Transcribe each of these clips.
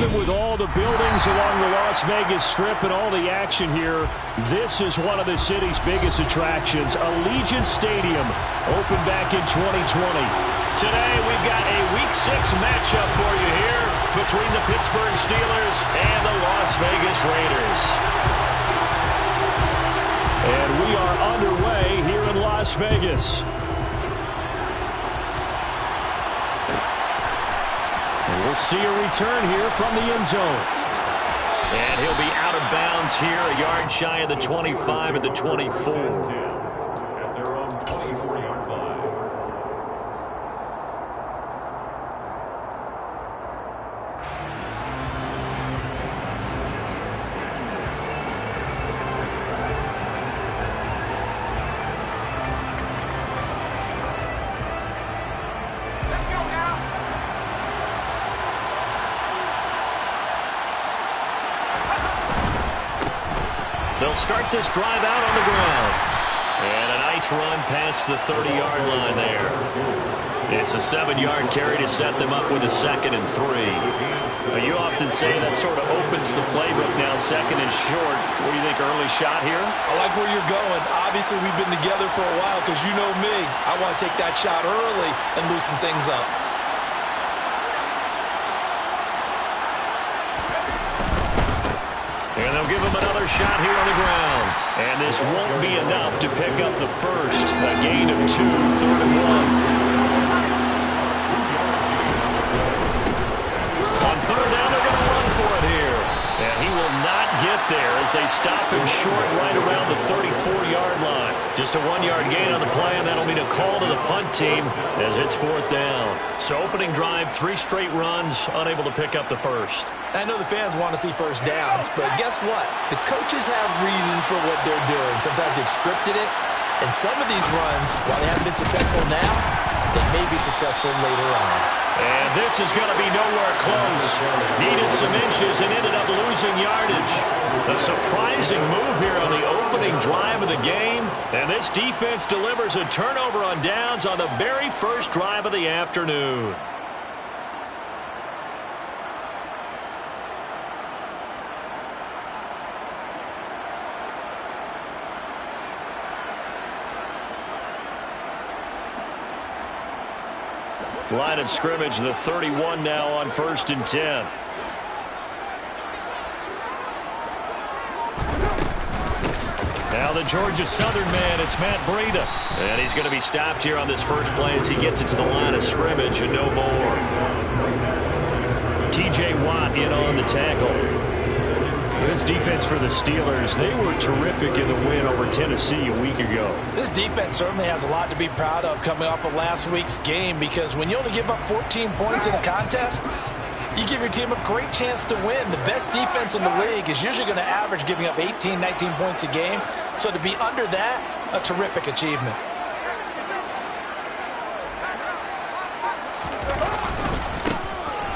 Even with all the buildings along the Las Vegas Strip and all the action here, this is one of the city's biggest attractions. Allegiant Stadium opened back in 2020. Today we've got a Week 6 matchup for you here between the Pittsburgh Steelers and the Las Vegas Raiders. And we are underway here in Las Vegas. And we'll see a return here from the end zone. And he'll be out of bounds here, a yard shy of the 25 at the 24. They'll start this drive out on the ground. And a nice run past the 30-yard line there. It's a 7-yard carry to set them up with a 2nd and 3. You often say that sort of opens the playbook now, 2nd and short. What do you think, early shot here? I like where you're going. Obviously, we've been together for a while because you know me. I want to take that shot early and loosen things up. And they'll give him another shot here on the ground. And this won't be enough to pick up the first. A gain of 2, 3rd and 1. On 3rd down, they're going to run for it here. And he will not get there as they stop him short right around the 34-yard line. Just a 1-yard gain on the play, and that'll mean a call to the punt team as it's 4th down. So opening drive, 3 straight runs, unable to pick up the first. I know the fans want to see first downs, but guess what? The coaches have reasons for what they're doing. Sometimes they've scripted it, and some of these runs, while they haven't been successful now, they may be successful later on. And this is going to be nowhere close. Needed some inches and ended up losing yardage. A surprising move here on the opening drive of the game. And this defense delivers a turnover on downs on the very first drive of the afternoon. Line of scrimmage, the 31 now on 1st and 10. Now the Georgia Southern man, it's Matt Breida. And he's going to be stopped here on this first play as he gets it to the line of scrimmage and no more. T.J. Watt in on the tackle. This defense for the Steelers, they were terrific in the win over Tennessee a week ago. This defense certainly has a lot to be proud of coming off of last week's game, because when you only give up 14 points in a contest, you give your team a great chance to win. The best defense in the league is usually going to average giving up 18, 19 points a game. So to be under that, a terrific achievement.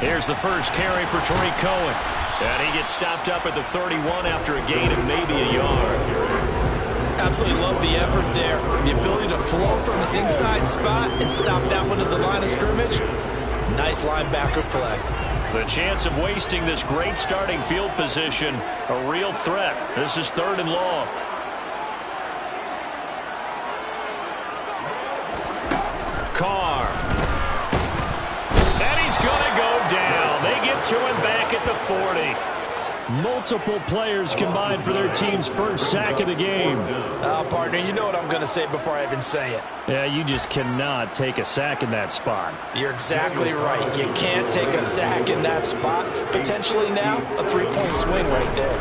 Here's the first carry for Tariq Cohen. And he gets stopped up at the 31 after a gain of maybe a yard. Absolutely love the effort there. The ability to flow from his inside spot and stop that one at the line of scrimmage. Nice linebacker play. The chance of wasting this great starting field position, a real threat. This is 3rd and long. Carr. And he's going to go down. They get to him back at the 40. Multiple players combined for their team's first sack of the game. Oh, partner, you know what I'm going to say before I even say it. Yeah, you just cannot take a sack in that spot. You're exactly right. You can't take a sack in that spot. Potentially now, a 3-point swing right there.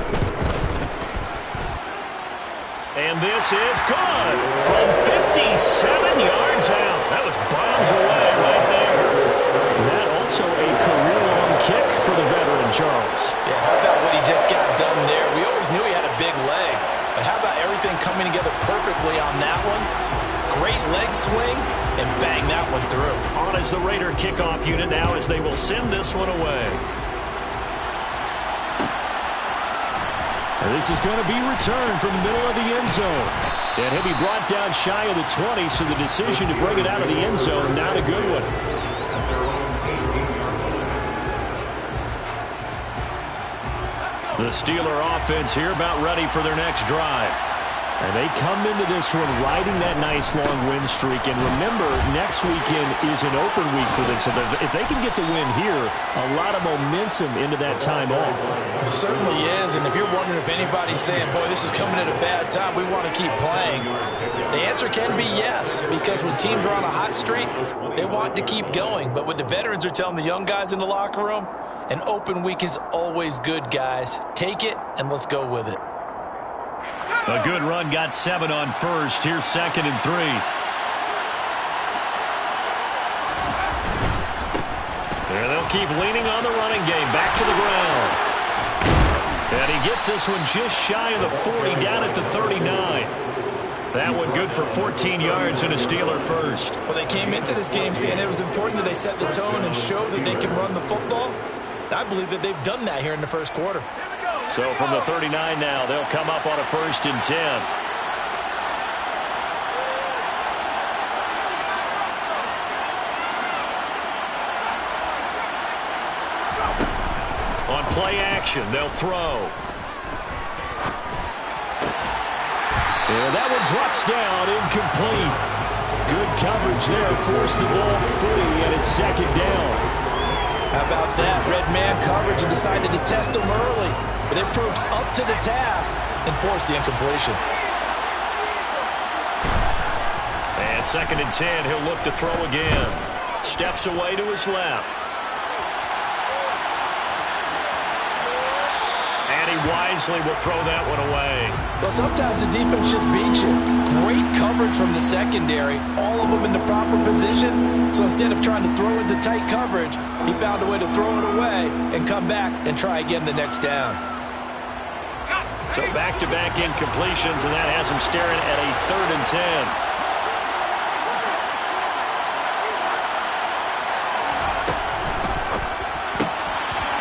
And this is good from 57 yards out. That was bombs away right there. That also a career-long kick for the veteran, Charles. Yeah, how about what he just got done there? We always knew he had a big leg. But how about everything coming together perfectly on that one? Great leg swing, and bang that one through. On is the Raider kickoff unit now as they will send this one away. And this is going to be returned from the middle of the end zone. And he'll be brought down shy of the 20, so the decision to bring it out of the end zone, not a good one. The Steeler offense here about ready for their next drive. And they come into this one riding that nice long win streak. And remember, next weekend is an open week for them. So if they can get the win here, a lot of momentum into that time off. It certainly is. And if you're wondering if anybody's saying, boy, this is coming at a bad time, we want to keep playing, the answer can be yes. Because when teams are on a hot streak, they want to keep going. But what the veterans are telling the young guys in the locker room, an open week is always good, guys. Take it, and let's go with it. A good run, got 7 on first. Here's 2nd and 3. And they'll keep leaning on the running game. Back to the ground. And he gets this one just shy of the 40, down at the 39. That one good for 14 yards and a Steeler first. Well, they came into this game saying it was important that they set the tone and show that they can run the football. I believe that they've done that here in the first quarter. So from the 39 now, they'll come up on a 1st and 10. On play action, they'll throw. And that one drops down, incomplete. Good coverage there, forced the ball free, and it's 2nd down. How about that? Red man coverage and decided to test them early. But it proved up to the task and forced the incompletion. And 2nd and 10, he'll look to throw again. Steps away to his left. And he wisely will throw that one away. Well, sometimes the defense just beats you. Great coverage from the secondary. All of them in the proper position. So instead of trying to throw into tight coverage, he found a way to throw it away and come back and try again the next down. So back-to-back incompletions, and that has him staring at a 3rd and 10.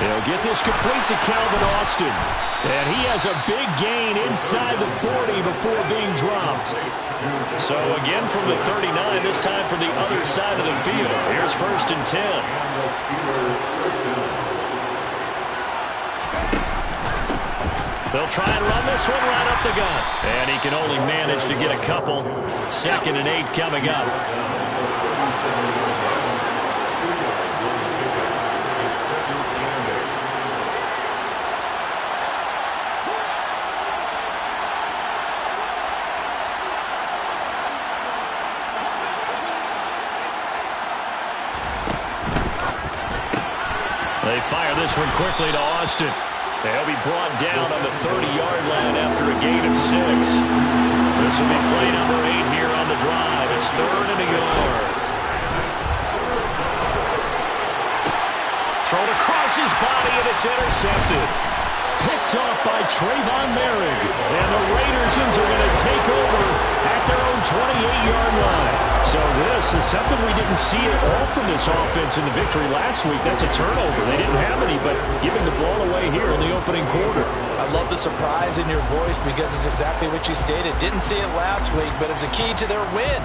He'll get this complete to Calvin Austin. And he has a big gain inside the 40 before being dropped. So again from the 39, this time from the other side of the field. Here's 1st and 10. They'll try and run this one right up the gut. And he can only manage to get a couple. 2nd and 8 coming up. They fire this one quickly to Austin. He'll be brought down on the 30-yard line after a gain of 6. This will be play number 8 here on the drive. It's 3rd and a yard. Thrown across his body, and it's intercepted. Picked off by Trayvon Merrick. And the Raiders are going to take over at their own 28-yard line. So this is something we didn't see at all from this offense in the victory last week. That's a turnover. They didn't have any, but giving the ball away here in the opening quarter. I love the surprise in your voice because it's exactly what you stated. Didn't see it last week, but it's a key to their win.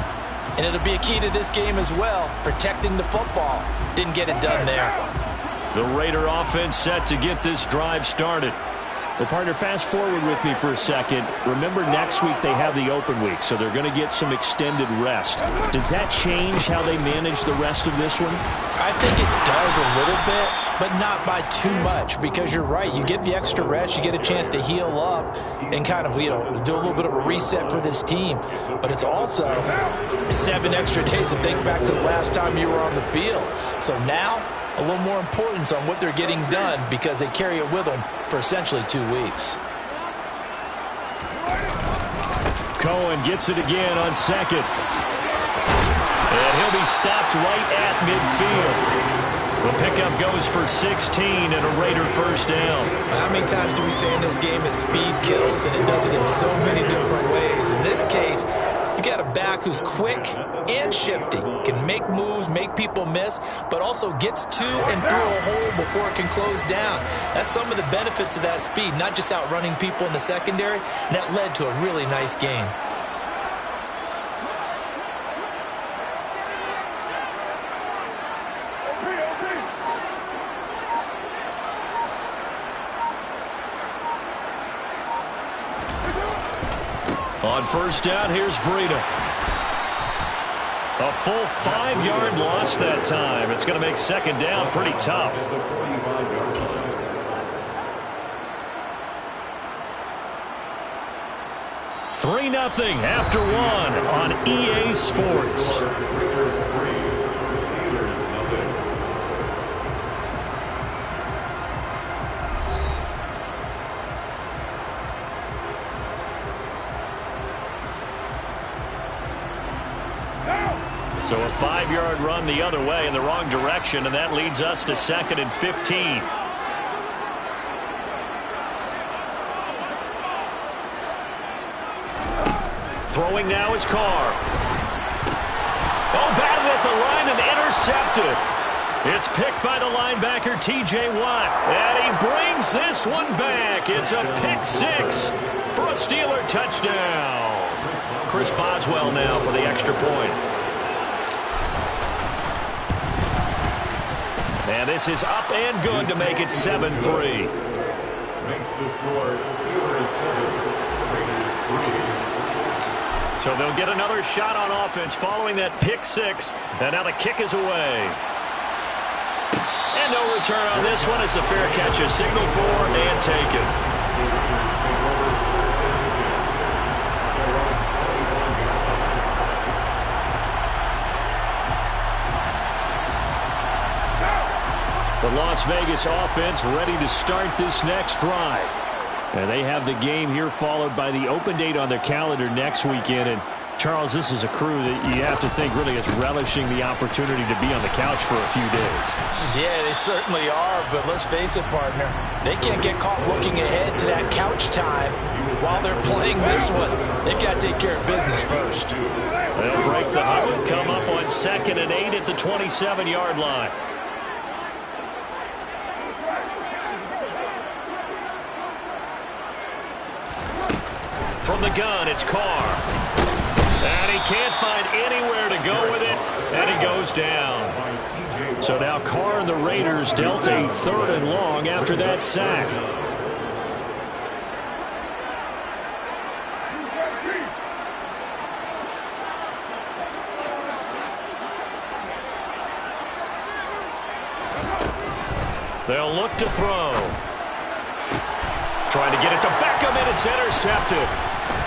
And it'll be a key to this game as well, protecting the football. Didn't get it done there. The Raider offense set to get this drive started. Well, partner, fast forward with me for a second. Remember, next week they have the open week, so they're going to get some extended rest. Does that change how they manage the rest of this one? I think it does a little bit, but not by too much, because you're right. You get the extra rest, you get a chance to heal up and kind of, do a little bit of a reset for this team. But it's also 7 extra days to think back to the last time you were on the field. So now, a little more importance on what they're getting done because they carry it with them for essentially 2 weeks. Cohen gets it again on 2nd. And he'll be stopped right at midfield. The pickup goes for 16 and a Raider first down. How many times do we say in this game that speed kills, and it does it in so many different ways? In this case, you got a back who's quick and shifty, can make moves, make people miss, but also gets to and through a hole before it can close down. That's some of the benefits of that speed, not just outrunning people in the secondary, and that led to a really nice game. On first down, here's Breida. A full 5-yard loss that time. It's going to make second down pretty tough. Three 0 after one on EA Sports. So a 5-yard run the other way in the wrong direction, and that leads us to 2nd and 15. Throwing now is Carr. Oh, batted at the line and intercepted. It's picked by the linebacker, T.J. Watt. And he brings this one back. It's a pick 6 for a Steeler touchdown. Chris Boswell now for the extra point. And this is up and good to make it 7-3. Makes the score Steelers 7, Raiders 3. So they'll get another shot on offense following that pick 6. And now the kick is away. And no return on this one as the fair catch is signaled for and taken. The Las Vegas offense ready to start this next drive. And they have the game here followed by the open date on their calendar next weekend. And Charles, this is a crew that you have to think really is relishing the opportunity to be on the couch for a few days. Yeah, they certainly are, but let's face it, partner. They can't get caught looking ahead to that couch time while they're playing this one. They've got to take care of business first. They'll break the huddle, come up on 2nd and 8 at the 27-yard line. From the gun, it's Carr. And he can't find anywhere to go with it, and he goes down. So now Carr and the Raiders dealt a 3rd and long after that sack. They'll look to throw. Trying to get it to Beckham, and it's intercepted.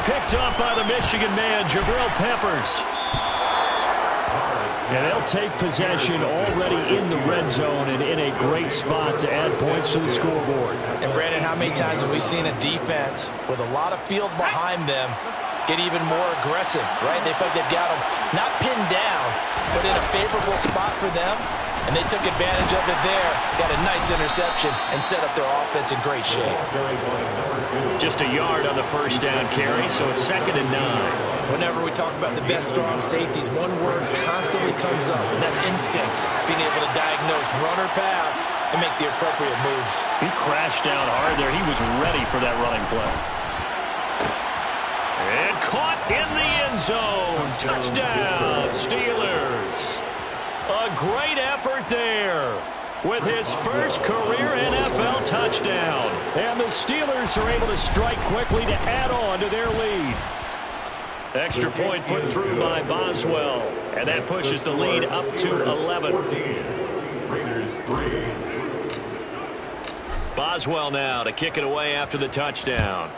Picked up by the Michigan man, Jabril Peppers. And they'll take possession already in the red zone and in a great spot to add points to the scoreboard. And, Brandon, how many times have we seen a defense with a lot of field behind them get even more aggressive, right? They feel like they've got them not pinned down, but in a favorable spot for them. And they took advantage of it there, got a nice interception, and set up their offense in great shape. Just a yard on the first down carry, so it's 2nd and 9. Whenever we talk about the best strong safeties, one word constantly comes up, and that's instincts. Being able to diagnose run or pass and make the appropriate moves. He crashed down hard there. He was ready for that running play. And caught in the end zone. Touchdown, Steelers. A great effort there with his first career NFL touchdown. And the Steelers are able to strike quickly to add on to their lead. Extra point put through by Boswell. And that pushes the lead up to 11. Raiders 3. Boswell now to kick it away after the touchdown.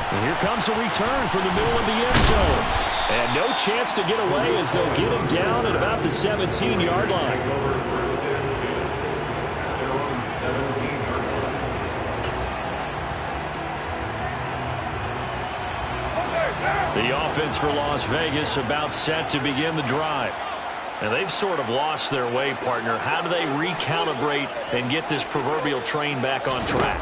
And here comes a return from the middle of the end zone. And no chance to get away as they'll get him down at about the 17-yard line. The offense for Las Vegas about set to begin the drive. And they've sort of lost their way, partner. How do they recalibrate and get this proverbial train back on track?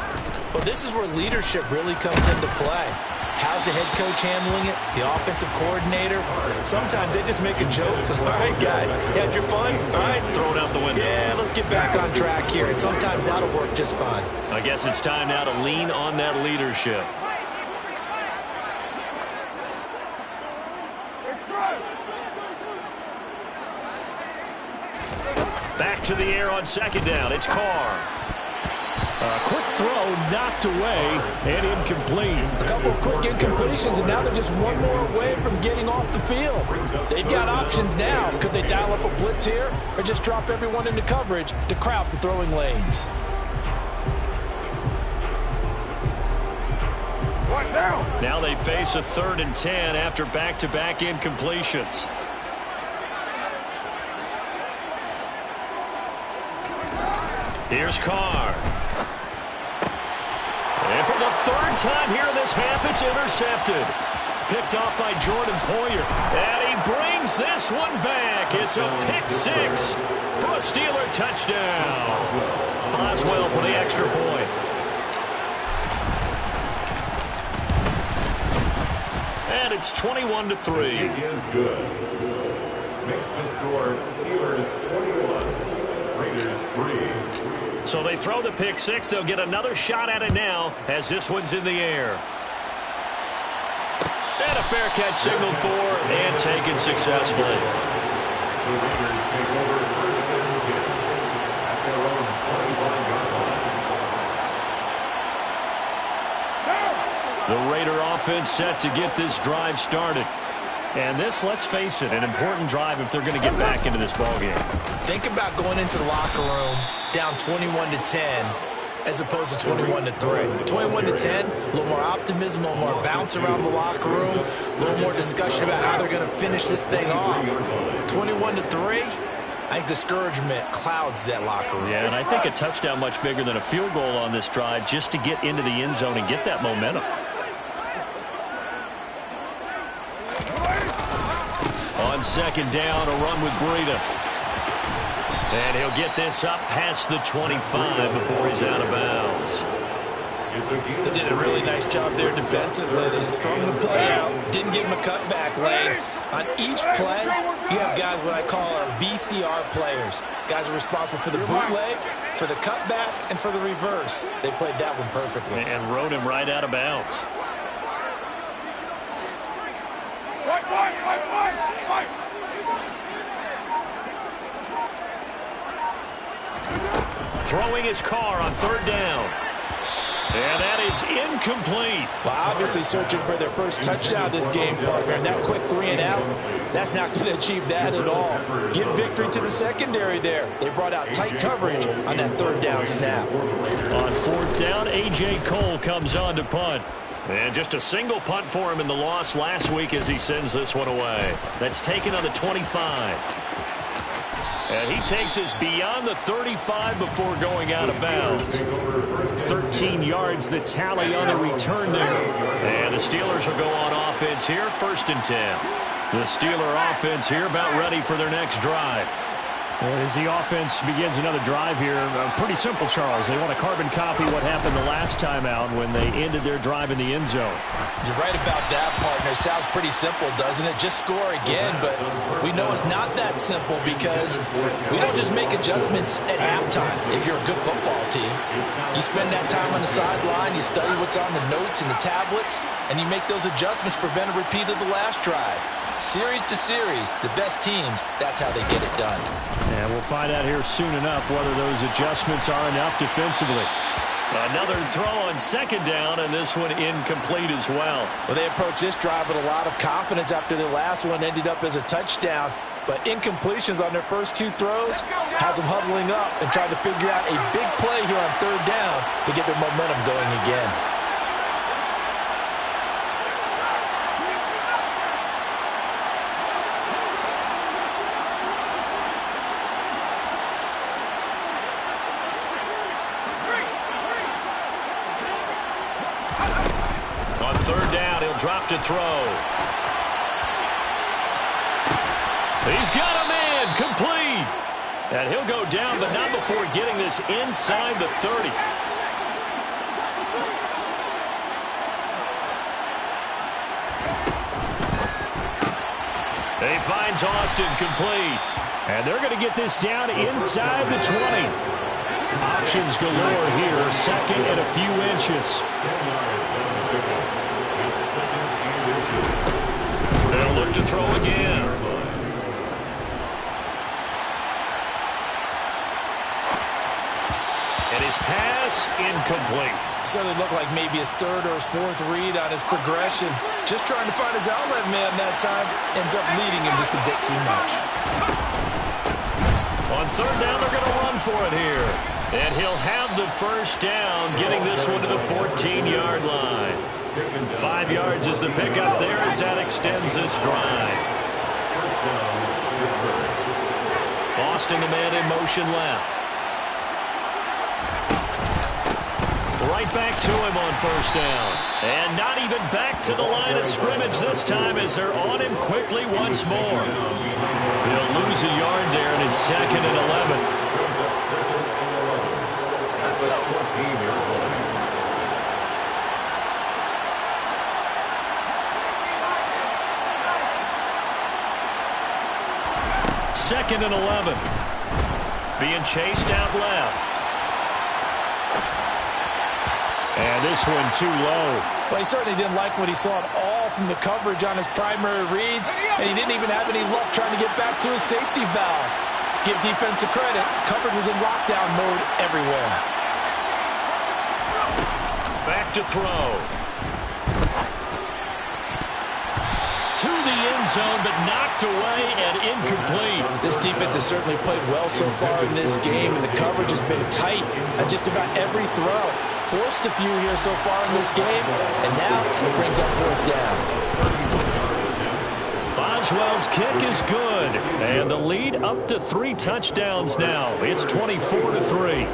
Well, this is where leadership really comes into play. How's the head coach handling it? The offensive coordinator? Sometimes they just make a joke. All right, guys, you had your fun? All right. Throw it out the window. Yeah, let's get back on track here. And sometimes that'll work just fine. I guess it's time now to lean on that leadership. Back to the air on 2nd down. It's Carr. Quick throw knocked away and incomplete. A couple of quick incompletions, and now they're just one more away from getting off the field. They've got options now. Could they dial up a blitz here or just drop everyone into coverage to crowd the throwing lanes? Now they face a 3rd and 10 after back-to-back incompletions. Here's Carr. And for the 3rd time here in this half, it's intercepted. Picked off by Jordan Poyer. And he brings this one back. It's a pick 6 for a Steeler touchdown. Boswell for the extra point. And it's 21-3. He is good. Makes the score Steelers 21, Raiders 3. So they throw the pick 6. They'll get another shot at it now as this one's in the air. And a fair catch signaled for and taken successfully. The Raiders take over 1st and 10 at their own 21-yard line. The Raider offense set to get this drive started. And this, let's face it, an important drive if they're going to get back into this ballgame. Think about going into the locker room down 21-10 as opposed to 21-3. 21-10, a little more optimism, a little more bounce around the locker room, a little more discussion about how they're going to finish this thing off. 21-3, I think discouragement clouds that locker room. Yeah, and I think a touchdown much bigger than a field goal on this drive just to get into the end zone and get that momentum. On 2nd down, a run with Breida. And he'll get this up past the 25 before he's out of bounds. They did a really nice job there defensively. They strung the play out, didn't give him a cutback lane. On each play, you have guys what I call our BCR players. Guys are responsible for the bootleg, for the cutback, and for the reverse. They played that one perfectly. And rode him right out of bounds. Throwing his car on 3rd down. And that is incomplete. Well, obviously searching for their first touchdown this game, partner. And that quick 3 and out, that's not going to achieve that at all. Give victory to the secondary there. They brought out tight coverage on that 3rd down snap. On 4th down, A.J. Cole comes on to punt. And just a single punt for him in the loss last week as he sends this one away. That's taken on the 25. And he takes us beyond the 35 before going out of bounds. 13 yards, the tally on the return there. And the Steelers will go on offense here, 1st and 10. The Steeler offense here about ready for their next drive. As the offense begins another drive here, pretty simple, Charles. They want to carbon copy what happened the last time out when they ended their drive in the end zone. You're right about that, partner. Sounds pretty simple, doesn't it? Just score again, but we know it's not that simple because we don't just make adjustments at halftime if you're a good football team. You spend that time on the sideline, you study what's on the notes and the tablets, and you make those adjustments, prevent a repeat of the last drive. Series to series, the best teams, that's how they get it done. And we'll find out here soon enough whether those adjustments are enough defensively. Another throw on 2nd down, and this one incomplete as well. Well, they approached this drive with a lot of confidence after their last one ended up as a touchdown. But incompletions on their first 2 throws has them huddling up and trying to figure out a big play here on 3rd down to get their momentum going again. On 3rd down, he'll drop to throw. He's got a man, complete. And he'll go down, but not before getting this inside the 30. He finds Austin, complete. And they're going to get this down inside the 20. Options galore here, 2nd and a few inches. They'll look to throw again. And his pass certainly looked like maybe his third or his fourth read on his progression. Just trying to find his outlet man that time. Ends up leading him just a bit too much. On third down, they're going to run for it here. And he'll have the first down, getting this one to the 14-yard line. 5 yards is the pickup there as that extends this drive. Boston, the man in motion left. Right back to him on first down. And not even back to the line of scrimmage this time as they're on him quickly once more. He'll lose a yard there, and it's 2nd and 11. That's a 14-yard line. 2nd and 11. Being chased out left. And this one too low. Well, he certainly didn't like what he saw at all from the coverage on his primary reads, and he didn't even have any luck trying to get back to his safety valve. Give defense a credit. Coverage was in lockdown mode everywhere. Back to throw. To the end zone, but knocked away and incomplete. This defense has certainly played well so far in this game, and the coverage has been tight on just about every throw. Forced a few here so far in this game, and now it brings up fourth down. Boswell's kick is good, and the lead up to 3 touchdowns now. It's 24-3.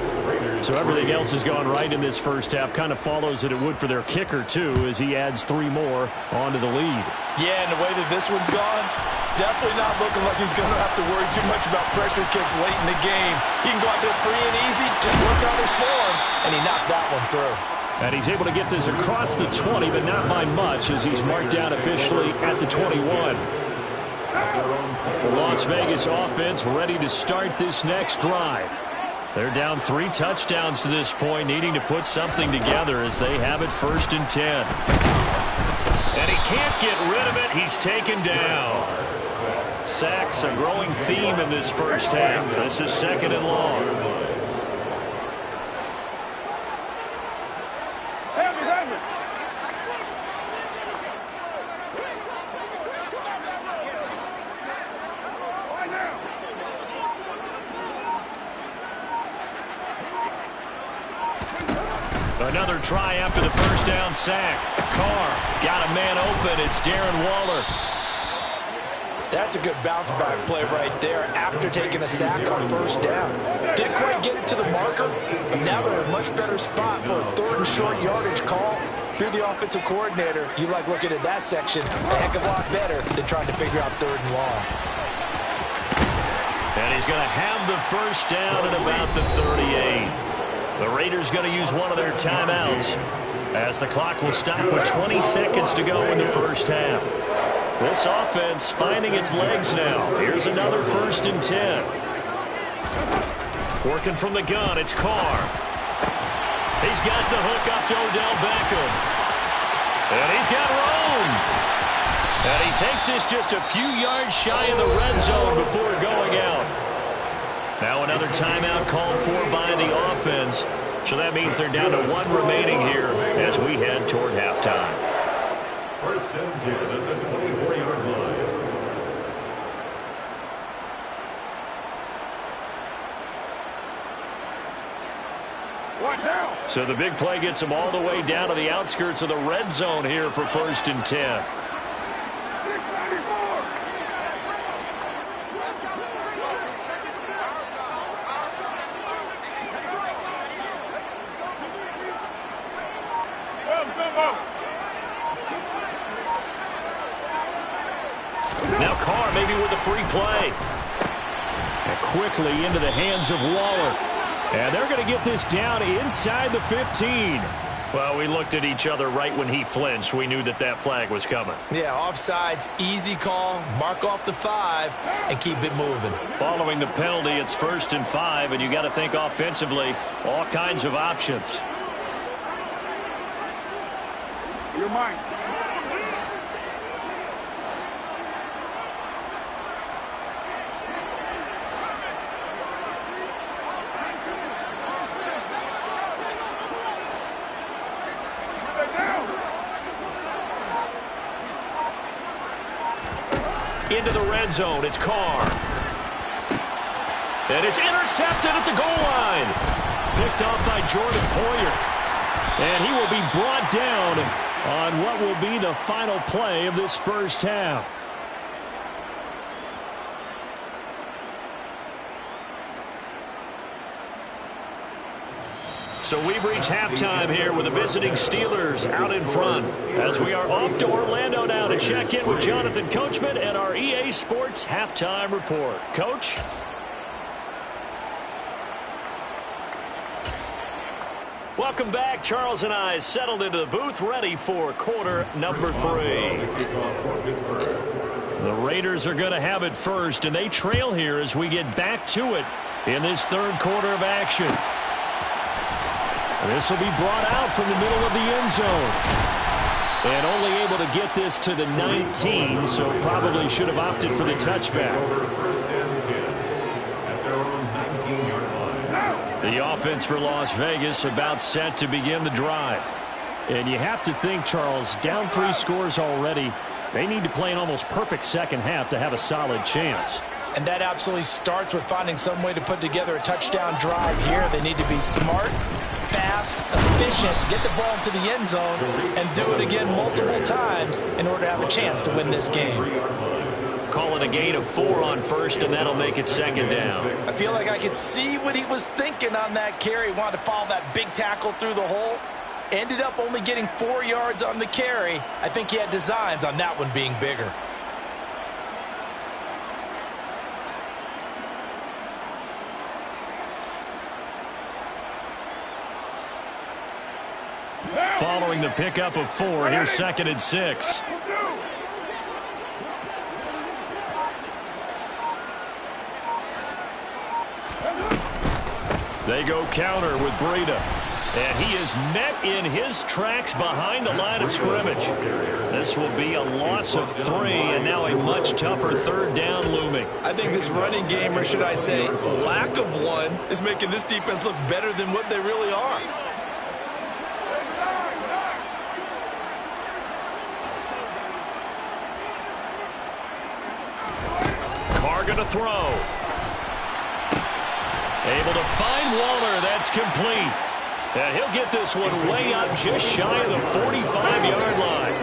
So everything else has gone right in this first half. Kind of follows that it would for their kicker, too, as he adds 3 more onto the lead. Yeah, and the way that this one's gone, definitely not looking like he's going to have to worry too much about pressure kicks late in the game. He can go out there free and easy, just work on his form, and he knocked that one through. And he's able to get this across the 20, but not by much, as he's marked down officially at the 21. The Las Vegas offense ready to start this next drive. They're down 3 touchdowns to this point, needing to put something together as they have it 1st and 10. And he can't get rid of it. He's taken down. Sacks, a growing theme in this first half. This is 2nd and long. Another try after the first down sack. Carr got a man open. It's Darren Waller. That's a good bounce back play right there after taking a sack on first down. Didn't quite get it to the marker, but now they're in a much better spot for a 3rd and short yardage call. If you're the offensive coordinator, you like looking at that section a heck of a lot better than trying to figure out 3rd and long. And he's going to have the first down at about the 38. The Raiders going to use one of their timeouts as the clock will stop with 20 seconds to go in the first half. This offense finding its legs now. Here's another 1st and 10. Working from the gun, it's Carr. He's got the hook up to Odell Beckham. And he's got room. And he takes this just a few yards shy of the red zone before going out. Now another timeout called for by the offense. So that means they're down to 1 remaining here as we head toward halftime. 1st and 10 at the 24-yard line. What now? So the big play gets them all the way down to the outskirts of the red zone here for 1st and 10. Now Carr maybe with a free play. And quickly into the hands of Waller. And they're going to get this down inside the 15. Well, we looked at each other right when he flinched. We knew that that flag was coming. Yeah, offsides, easy call, mark off the 5, and keep it moving. Following the penalty, it's 1st and 5, and you got to think offensively, all kinds of options. You're mine. into the red zone. It's Carr. And it's intercepted at the goal line. Picked off by Jordan Poyer. And he will be brought down on what will be the final play of this first half. So we've reached halftime here with the visiting Steelers out in front as we are off to Orlando now to check in with Jonathan Coachman and our EA Sports Halftime Report. Coach? Welcome back. Charles and I settled into the booth ready for quarter number 3. The Raiders are going to have it first, and they trail here as we get back to it in this third quarter of action. This will be brought out from the middle of the end zone. And only able to get this to the 19, so probably should have opted for the touchback. The offense for Las Vegas about set to begin the drive. And you have to think, Charles, down 3 scores already. They need to play an almost perfect second half to have a solid chance. And that absolutely starts with finding some way to put together a touchdown drive here. They need to be smart, fast, efficient, get the ball into the end zone, and do it again multiple times in order to have a chance to win this game. Call it a gain of 4 on first, and that'll make it second down. I feel like I could see what he was thinking on that carry. Wanted to follow that big tackle through the hole. Ended up only getting 4 yards on the carry. I think he had designs on that one being bigger. Following the pickup of 4, here's 2nd and 6. They go counter with Breida. And he is met in his tracks behind the line of scrimmage. This will be a loss of 3, and now a much tougher third down looming. I think this running game, or should I say lack of one, is making this defense look better than what they really are. Carr going to throw. Able to find Waller. That's complete. And he'll get this one way up just shy of the 45-yard line.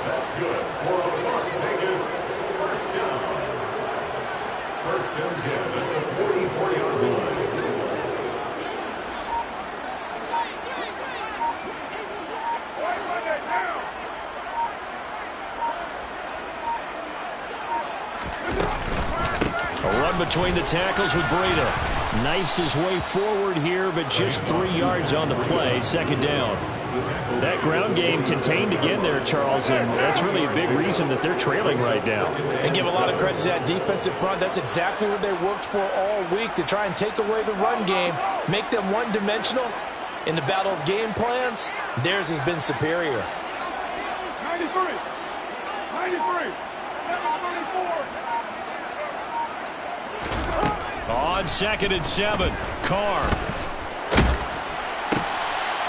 That's good for Las Vegas. First down. First and 10 at the 44-yard line. A run between the tackles with Breida. Knifes his way forward here, but just 3 yards on the play. Second down. That ground game contained again there, Charles, and that's really a big reason that they're trailing right now. And give a lot of credit to that defensive front. That's exactly what they worked for all week, to try and take away the run game, make them one-dimensional. In the battle of game plans, theirs has been superior. 93. 93. 734. On 2nd and 7, Carr.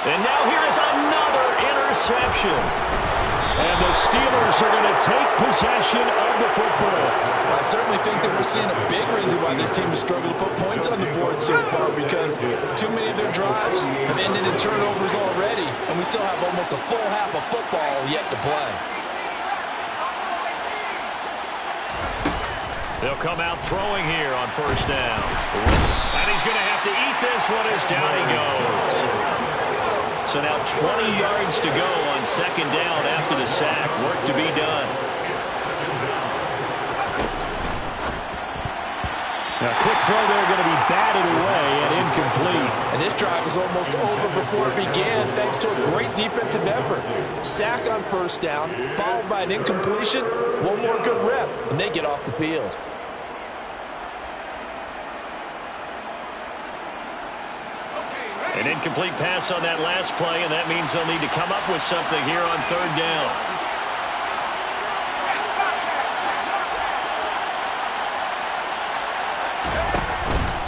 And now here is another interception. And the Steelers are going to take possession of the football. I certainly think that we're seeing a big reason why this team has struggled to put points on the board so far, because too many of their drives have ended in turnovers already, and we still have almost a full half of football yet to play. They'll come out throwing here on first down. And he's going to have to eat this one as down he goes. So now 20 yards to go on second down after the sack. Work to be done. Now, quick throw there, going to be batted away and incomplete. And this drive was almost over before it began, thanks to a great defensive effort. Sack on first down, followed by an incompletion. One more good rep, and they get off the field. An incomplete pass on that last play, and that means they'll need to come up with something here on third down.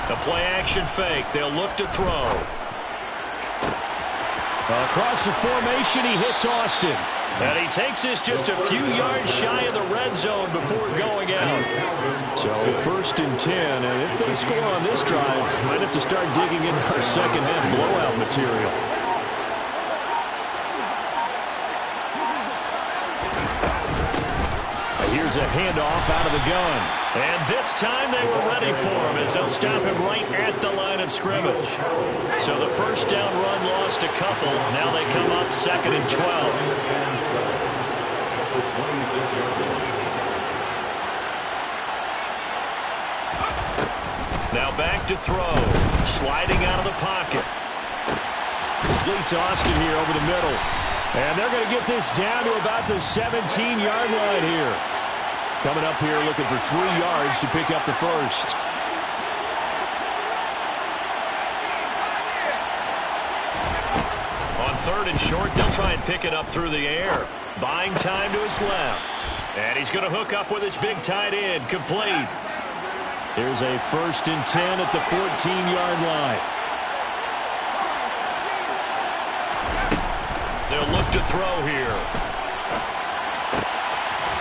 The play-action fake. They'll look to throw. Across the formation, he hits Austin. And he takes this just a few yards shy of the red zone before going out. So 1st and 10, and if they score on this drive, might have to start digging into our second half blowout material. Here's a handoff out of the gun. And this time they were ready for him as they'll stop him right at the line of scrimmage. So the first down run lost a couple. Now they come up 2nd and 12. Now back to throw. Sliding out of the pocket. Leads Austin here over the middle. And they're going to get this down to about the 17-yard line here. Coming up here looking for 3 yards to pick up the first. On 3rd and short, they'll try and pick it up through the air. Buying time to his left. And he's going to hook up with his big tight end. Complete. Here's a 1st and 10 at the 14-yard line. They'll look to throw here.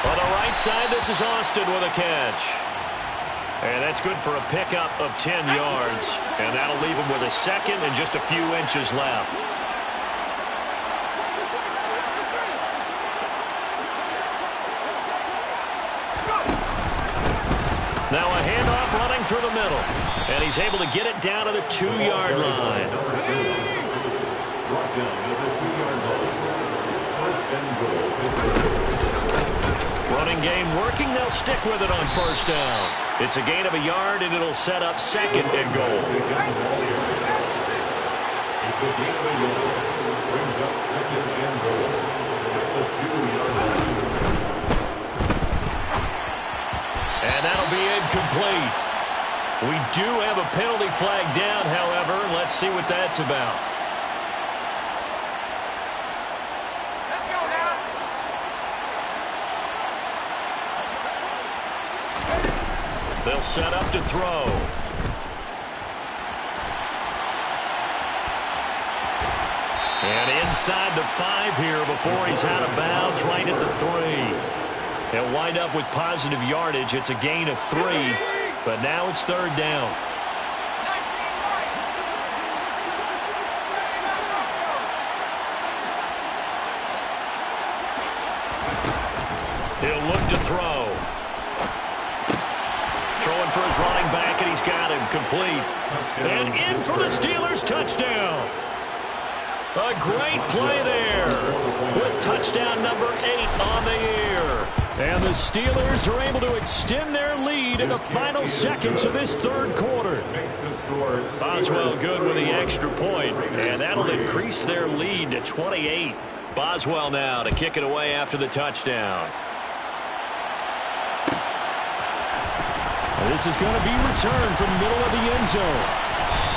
On the right side, this is Austin with a catch. And that's good for a pickup of 10 yards. And that'll leave him with a second and just a few inches left. Now a handoff running through the middle. And he's able to get it down to the 2-yard line. Brought down to the 2-yard line. 1st and goal. Running game working. They'll stick with it on 1st down. It's a gain of a yard, and it'll set up 2nd and goal. It's a gain of a yard. Brings up 2nd and goal. At the 2-yard line. And that'll be incomplete. We do have a penalty flag down, however. Let's see what that's about. They'll set up to throw. And inside the 5 here before he's out of bounds, right at the 3. He'll wind up with positive yardage. It's a gain of 3, but now it's 3rd down. He'll look to throw. Throwing for his running back, and he's got him complete. And in for the Steelers, touchdown. A great play there with touchdown number 8 on the year. And the Steelers are able to extend their lead in the final seconds of this 3rd quarter. Boswell good with the extra point, and that'll increase their lead to 28. Boswell now to kick it away after the touchdown. This is going to be returned from the middle of the end zone.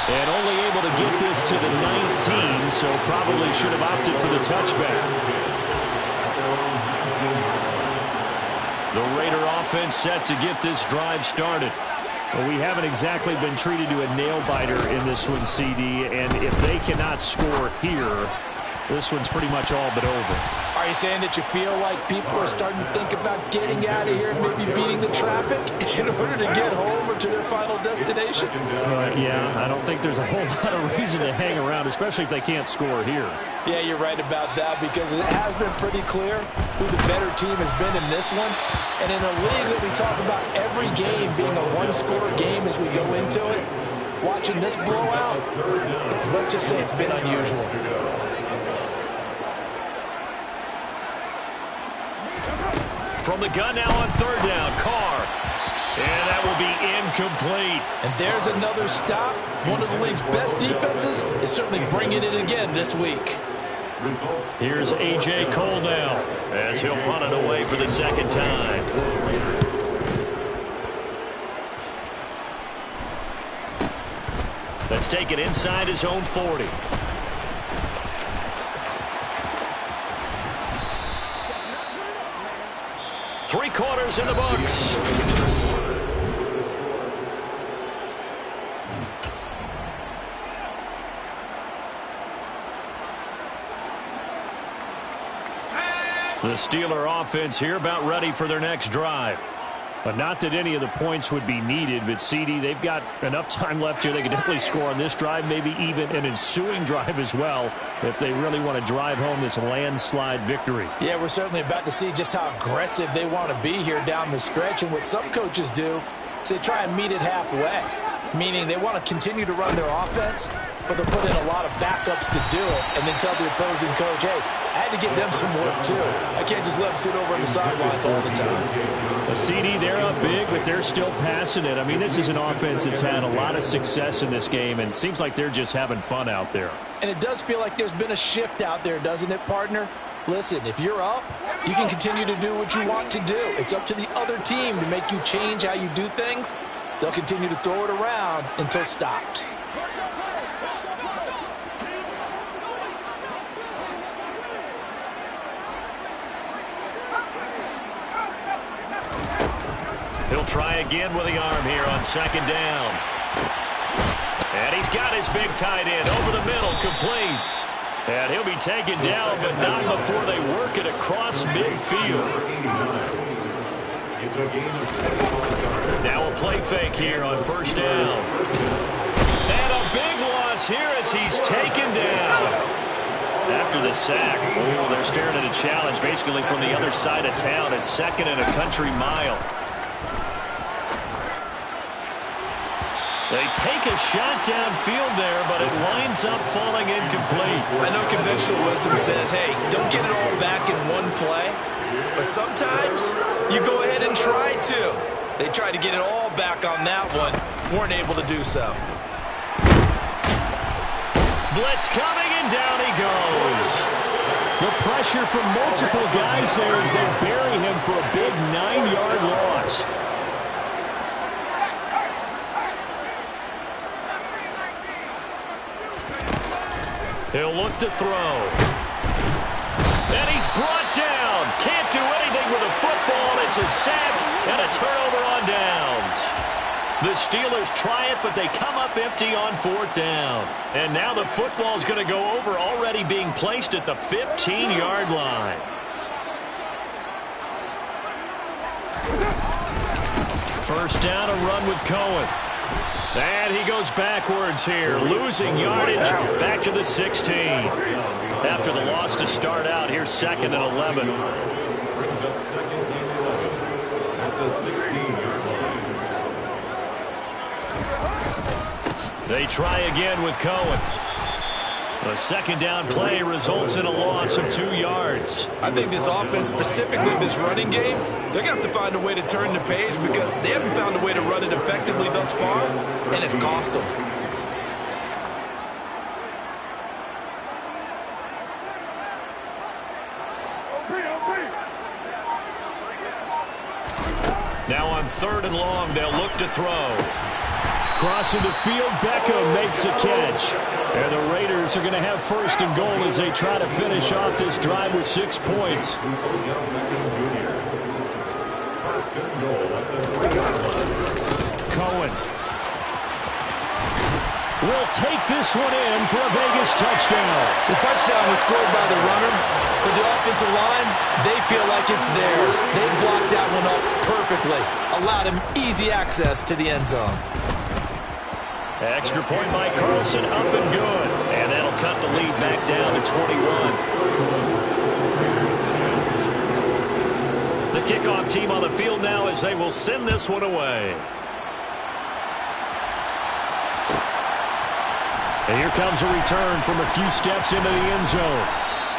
And only able to get this to the 19, so probably should have opted for the touchback. The Raider offense set to get this drive started. Well, we haven't exactly been treated to a nail-biter in this one, CD, and if they cannot score here, this one's pretty much all but over. Are you saying that you feel like people are starting to think about getting out of here and maybe beating the traffic in order to get home or to their final destination? Yeah, I don't think there's a whole lot of reason to hang around, especially if they can't score here. Yeah, you're right about that because it has been pretty clear who the better team has been in this one. And in a league that we talk about every game being a one-score game as we go into it, watching this blowout, let's just say it's been unusual. From the gun now on 3rd down, Carr. And that will be incomplete. And there's another stop. One of the league's best defenses is certainly bringing it again this week. Here's A.J. Cole now as he'll punt it away for the 2nd time. Let's take it inside his own 40. Three quarters in the books. The Steeler offense here about ready for their next drive. But not that any of the points would be needed, but CD, they've got enough time left here. They can definitely score on this drive, maybe even an ensuing drive as well, if they really want to drive home this landslide victory. Yeah, we're certainly about to see just how aggressive they want to be here down the stretch. And what some coaches do is they try and meet it halfway, meaning they want to continue to run their offense, but they'll put in a lot of backups to do it and then tell the opposing coach, hey, I had to get them some work too. I can't just let them sit over on the sidelines all the time. The CD, they're up big, but they're still passing it. I mean, this is an offense that's had a lot of success in this game, and it seems like they're just having fun out there. And it does feel like there's been a shift out there, doesn't it, partner? Listen, if you're up, you can continue to do what you want to do. It's up to the other team to make you change how you do things. They'll continue to throw it around until stopped. He'll try again with the arm here on second down. And he's got his big tight end over the middle, complete. And he'll be taken down, but not before they work it across midfield. Now a play fake here on first down. And a big loss here as he's taken down. After the sack, they're staring at a challenge basically from the other side of town. It's second and a country mile. They take a shot downfield there, but it winds up falling incomplete. I know conventional wisdom says, hey, don't get it all back in one play. But sometimes you go ahead and try to. They tried to get it all back on that one. Weren't able to do so. Blitz coming, and down he goes. The pressure from multiple guys there as they bury him for a big 9-yard loss. He'll look to throw. And he's brought down. Can't do anything with a football. It's a sack and a turnover on downs. The Steelers try it, but they come up empty on fourth down. And now the football's going to go over, already being placed at the 15-yard line. First down, a run with Cohen. And he goes backwards here, losing yardage back to the 16. After the loss to start out, here's second and 11. Brings up second and 11 at the 16-yard line. They try again with Cohen. A second down play results in a loss of 2 yards. I think this offense, specifically this running game, they're going to have to find a way to turn the page because they haven't found a way to run it effectively thus far, and it's cost them. Now on third and long, they'll look to throw. Crossing the field, Beckham makes a catch. And the Raiders are going to have first and goal as they try to finish off this drive with 6 points. Cohen will take this one in for a Vegas touchdown. The touchdown was scored by the runner. For the offensive line, they feel like it's theirs. They blocked that one up perfectly, allowed him easy access to the end zone. Extra point by Carlson, up and good. And that'll cut the lead back down to 21. The kickoff team on the field now as they will send this one away. And here comes a return from a few steps into the end zone.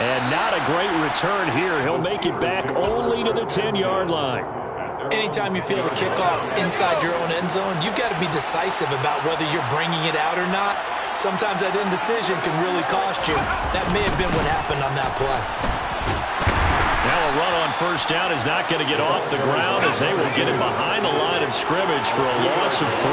And not a great return here. He'll make it back only to the 10-yard line. Anytime you feel the kickoff inside your own end zone, you've got to be decisive about whether you're bringing it out or not. Sometimes that indecision can really cost you. That may have been what happened on that play. Now a run on first down is not going to get off the ground as they will get him behind the line of scrimmage for a loss of 3.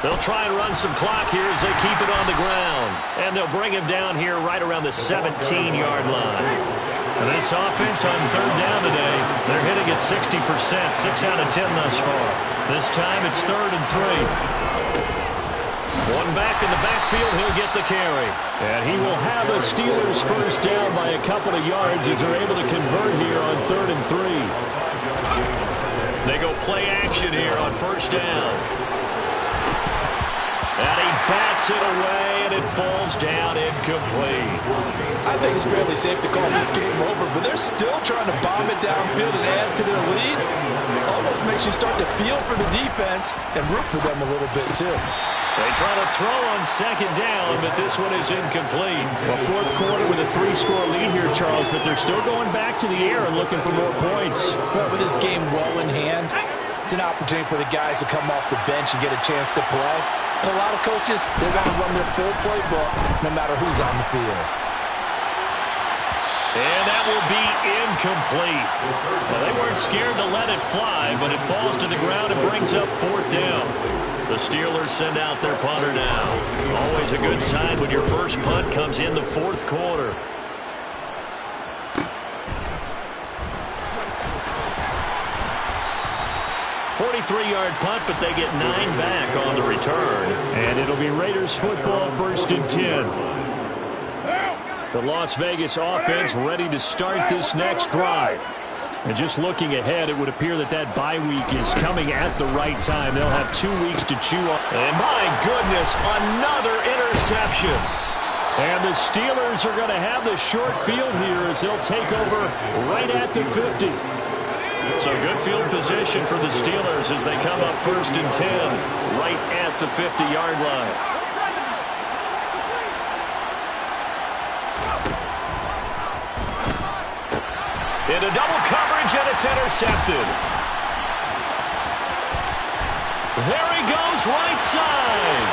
They'll try and run some clock here as they keep it on the ground. And they'll bring him down here right around the 17-yard line. And this offense on third down today, they're hitting at 60%, 6 out of 10 thus far. This time it's 3rd and 3. 1 back in the backfield. He'll get the carry. And he will have a Steelers first down by a couple of yards as they're able to convert here on 3rd and 3. They go play action here on first down. And he bats it away, and it falls down incomplete. I think it's fairly safe to call this game over, but they're still trying to bomb it downfield and add to their lead. Almost makes you start to feel for the defense and root for them a little bit, too. They try to throw on second down, but this one is incomplete. Well, fourth quarter with a 3-score lead here, Charles, but they're still going back to the air and looking for more points. But with this game well in hand, it's an opportunity for the guys to come off the bench and get a chance to play. And a lot of coaches, they're going to run their full playbook no matter who's on the field. And that will be incomplete. Well, they weren't scared to let it fly, but it falls to the ground and brings up 4th down. The Steelers send out their punter now. Always a good sign when your first punt comes in the 4th quarter. .43-yard punt, but they get 9 back on the return. And it'll be Raiders football, 1st and 10. The Las Vegas offense ready to start this next drive. And just looking ahead, it would appear that that bye week is coming at the right time. They'll have 2 weeks to chew on. And my goodness, another interception. And the Steelers are going to have the short field here as they'll take over right at the 50. So good field position for the Steelers as they come up 1st and 10 right at the 50-yard line. Into double coverage, and it's intercepted. There he goes, right side.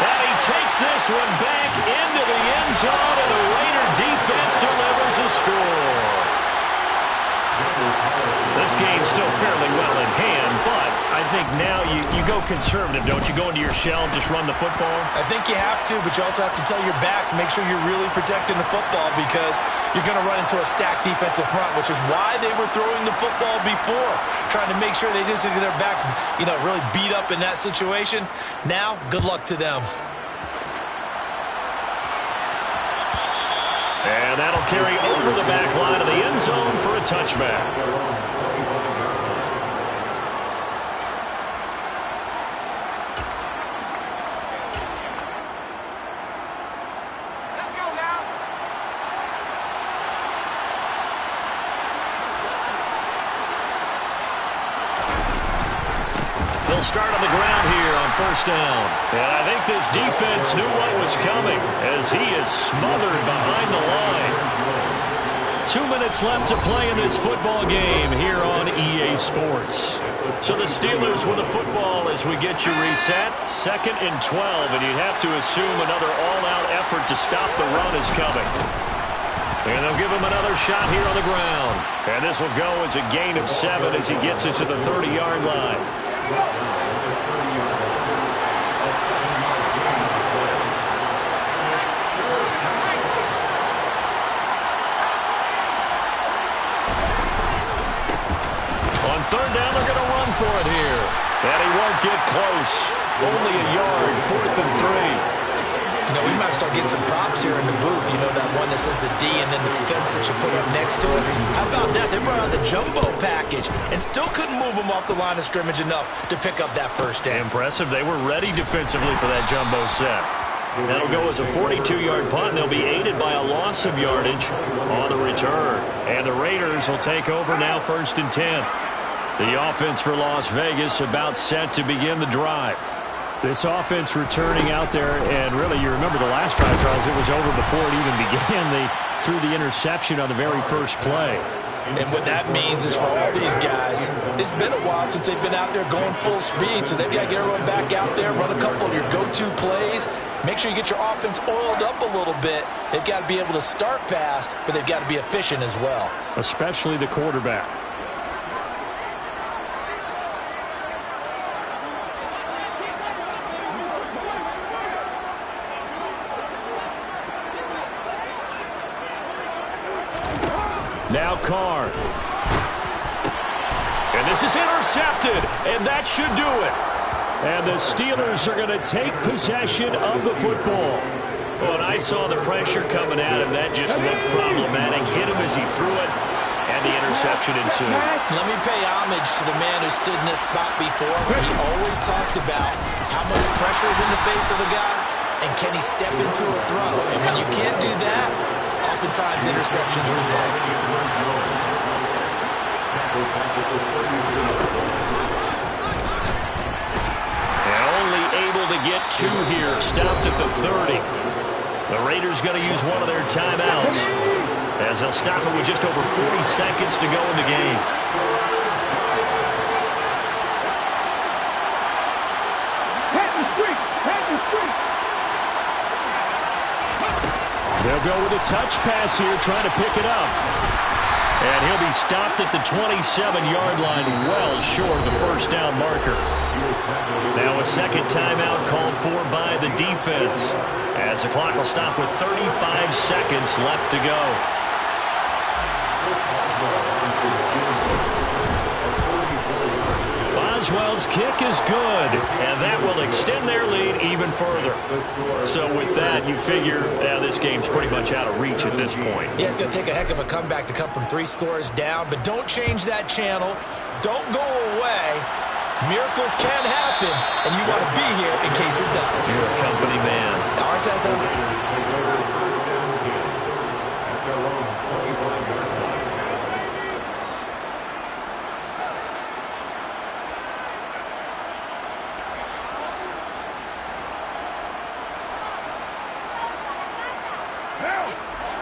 And he takes this one back into the end zone, and the Raider defense delivers a score. This game's still fairly well in hand, but I think now you go conservative, don't you? Go into your shell and just run the football? I think you have to, but you also have to tell your backs, make sure you're really protecting the football because you're going to run into a stacked defensive front, which is why they were throwing the football before, trying to make sure they just get their backs, really beat up in that situation. Now, good luck to them. And that'll carry over the back line of the end zone for a touchback. Let's go now. They'll start on the ground here on first down. And I think this defense knew what was coming as he is smothered behind the line. 2 minutes left to play in this football game here on EA Sports. So the Steelers with the football as we get you reset. 2nd and 12, and you'd have to assume another all-out effort to stop the run is coming. And they'll give him another shot here on the ground. And this will go as a gain of 7 as he gets it to the 30-yard line. On 3rd down, they're going to run for it here. And he won't get close. Only a yard, 4th and 3. We might start getting some props here in the booth. That one that says the D and then the fence that you put up next to it. How about that? They brought out the jumbo package and still couldn't move them off the line of scrimmage enough to pick up that first down. Impressive. They were ready defensively for that jumbo set. That'll go as a 42-yard punt, and they'll be aided by a loss of yardage on the return. And the Raiders will take over now 1st and 10. The offense for Las Vegas about set to begin the drive. This offense returning out there, and really, you remember the last drive, Charles, it was over before it even began. They threw the interception on the very first play. And what that means is for all these guys, it's been a while since they've been out there going full speed, so they've got to get everyone back out there, run a couple of your go-to plays, make sure you get your offense oiled up a little bit. They've got to be able to start fast, but they've got to be efficient as well. Especially the quarterback. Now Carr. And this is intercepted, and that should do it. And the Steelers are going to take possession of the football. Well, and I saw the pressure coming at him. That just looked problematic. Hit him as he threw it, and the interception ensued. Let me pay homage to the man who stood in this spot before. He always talked about how much pressure is in the face of a guy, and can he step into a throw. And when you can't do that, oftentimes interceptions result. And only able to get 2 here. Stopped at the 30. The Raiders going to use one of their timeouts as they'll stop it with just over 40 seconds to go in the game. They'll go with a touch pass here, trying to pick it up. And he'll be stopped at the 27-yard line, well short of the first down marker. Now a second timeout called for by the defense, as the clock will stop with 35 seconds left to go. Boswell's kick is good, and that will extend their lead even further. So with that, you figure this game's pretty much out of reach at this point. Yeah, it's going to take a heck of a comeback to come from 3 scores down, but don't change that channel. Don't go away. Miracles can happen, and you want to be here in case it does. You're a company man. Aren't I, though?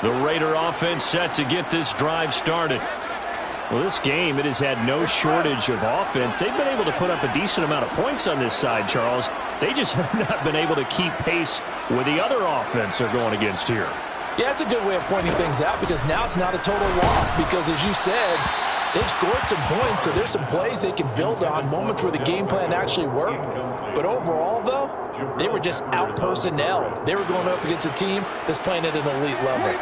The Raider offense set to get this drive started. Well, this game, it has had no shortage of offense. They've been able to put up a decent amount of points on this side, Charles. They just have not been able to keep pace with the other offense they're going against here. Yeah, it's a good way of pointing things out because now it's not a total loss because, as you said, they've scored some points, so there's some plays they can build on, moments where the game plan actually worked. But overall, though, they were just out-personnelled. They were going up against a team that's playing at an elite level.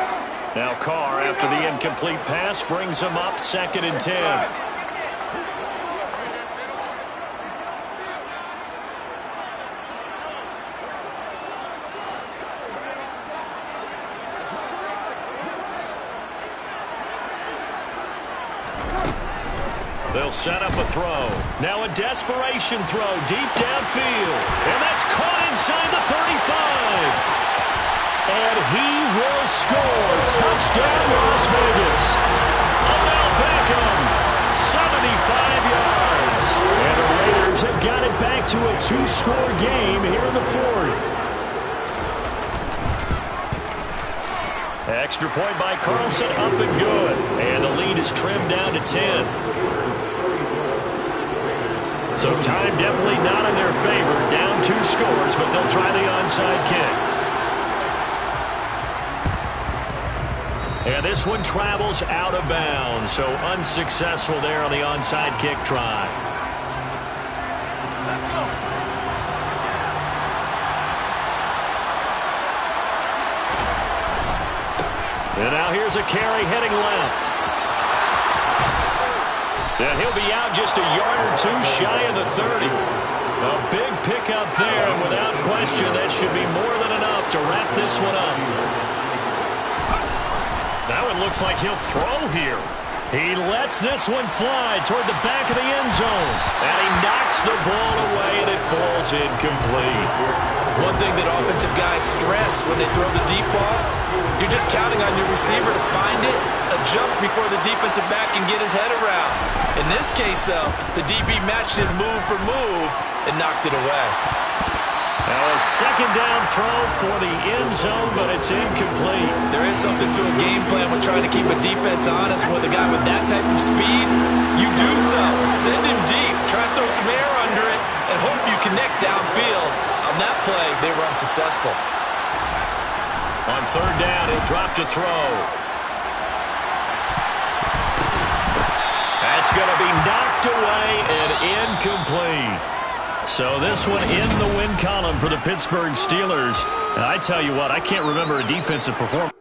Now Carr, after the incomplete pass, brings them up 2nd and 10. They'll set up a throw. Now a desperation throw deep downfield. And that's caught inside the 35. And he will score. Touchdown, Las Vegas. Odell Beckham, 75 yards. And the Raiders have got it back to a 2-score game here in the 4th. Extra point by Carlson, up and good. And the lead is trimmed down to 10. So time definitely not in their favor. Down 2 scores, but they'll try the onside kick. And this one travels out of bounds, so unsuccessful there on the onside kick try. And now here's a carry heading left. And he'll be out just a yard or 2 shy of the 30. A big pickup there, and without question, that should be more than enough to wrap this one up. Now it looks like he'll throw here. He lets this one fly toward the back of the end zone. And he knocks the ball away, and it falls incomplete. One thing that offensive guys stress when they throw the deep ball, you're just counting on your receiver to find it, adjust before the defensive back can get his head around. In this case, though, the DB matched it move for move and knocked it away. Now a 2nd down throw for the end zone, but it's incomplete. There is something to a game plan when trying to keep a defense honest. With a guy with that type of speed, you do so. Send him deep, try and throw some air under it, and hope you connect downfield. On that play, they were unsuccessful. On 3rd down, he'll drop to throw. That's going to be knocked away and incomplete. So this one in the win column for the Pittsburgh Steelers. And I tell you what, I can't remember a defensive performance.